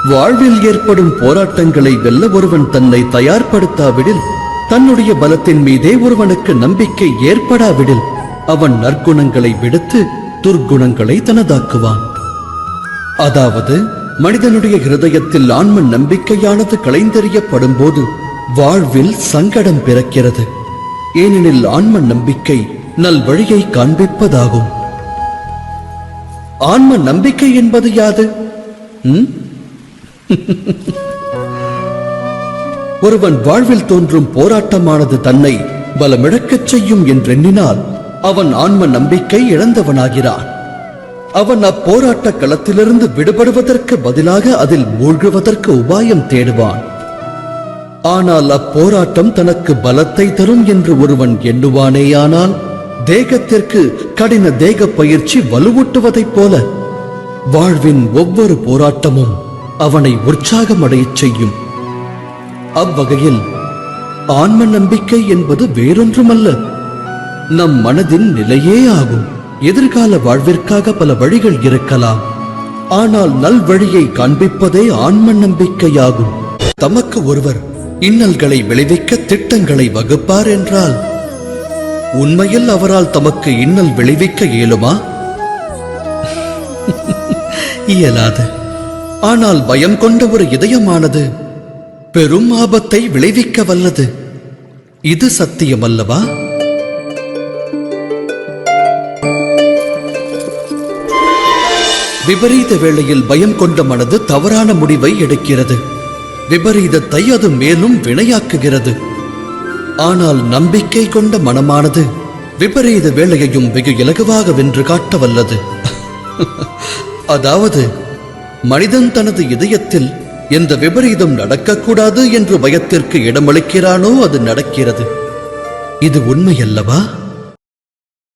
வாழ்வில் ஏற்படும் போராட்டங்களை வெல்ல ஒருவன் தன்னை தயார்படுத்தாவிடில், தன்னுடைய பலத்தின் மீதே ஒருவனுக்கு நம்பிக்கை ஏற்படாவிடில், அவன் நற்குணங்களை விடுத்து துர்க்குணங்களை தனதாக்குவான். அதாவது மனிதனுடைய இருதயத்தில் ஆன்ம நம்பிக்கையானது களைந்தெறியப்படும் போது வாழ்வில் சங்கடம் பிறக்கிறது. ஏனெனில் ஆன்ம நம்பிக்கை நல் வழியை காண்பிப்பதாகும். ஆன்ம நம்பிக்கை என்பது யாது? ஒருவன் வாழ்வில் தோன்றும் போராட்டமானது தன்னை பலமிழக்கச் செய்யும் என்றெண்ணினால் அவன் ஆன்ம நம்பிக்கை இழந்தவனாகிறான். அவன் அப்போராட்ட களத்திலிருந்து விடுபடுவதற்கு பதிலாக அதில் மூழ்குவதற்கு உபாயம் தேடுவான். ஆனால் அப்போராட்டம் தனக்கு பலத்தை தரும் என்று ஒருவன் எண்ணுவானேயானால், தேகத்திற்கு கடின தேக பயிற்சி வலுவூட்டுவதைப் போல வாழ்வின் ஒவ்வொரு போராட்டமும் அவனை உற்சாகமடையச் செய்யும். அவ்வகையில் ஆன்ம நம்பிக்கை என்பது வேறொன்றுமல்ல, நம் மனதின் நிலையே ஆகும். எதிர்கால வாழ்விற்காக பல வழிகள் இருக்கலாம், ஆனால் நல் வழியை காண்பிப்பதே ஆன்ம நம்பிக்கையாகும். தமக்கு ஒருவர் இன்னல்களை விளைவிக்க திட்டங்களை வகுப்பார் என்றால், உண்மையில் அவரால் தமக்கு இன்னல் விளைவிக்க இயலுமா? இயலாது. ஆனால் பயம் கொண்ட ஒரு இதயமானது பெரும் ஆபத்தை விளைவிக்க வல்லது. இது சத்தியமல்லவா? விபரீத வேளையில் பயம் கொண்ட மனது தவறான முடிவை எடுக்கிறது. விபரீதத்தை அது மேலும் வினையாக்குகிறது. ஆனால் நம்பிக்கை கொண்ட மனமானது விபரீத வேளையையும் வெகு இலகுவாக வென்று காட்ட வல்லது. அதாவது மனிதன் தனது இதயத்தில் எந்த விபரீதம் நடக்கக்கூடாது என்று பயத்திற்கு இடமளிக்கிறானோ அது நடக்கிறது. இது உண்மையல்லவா?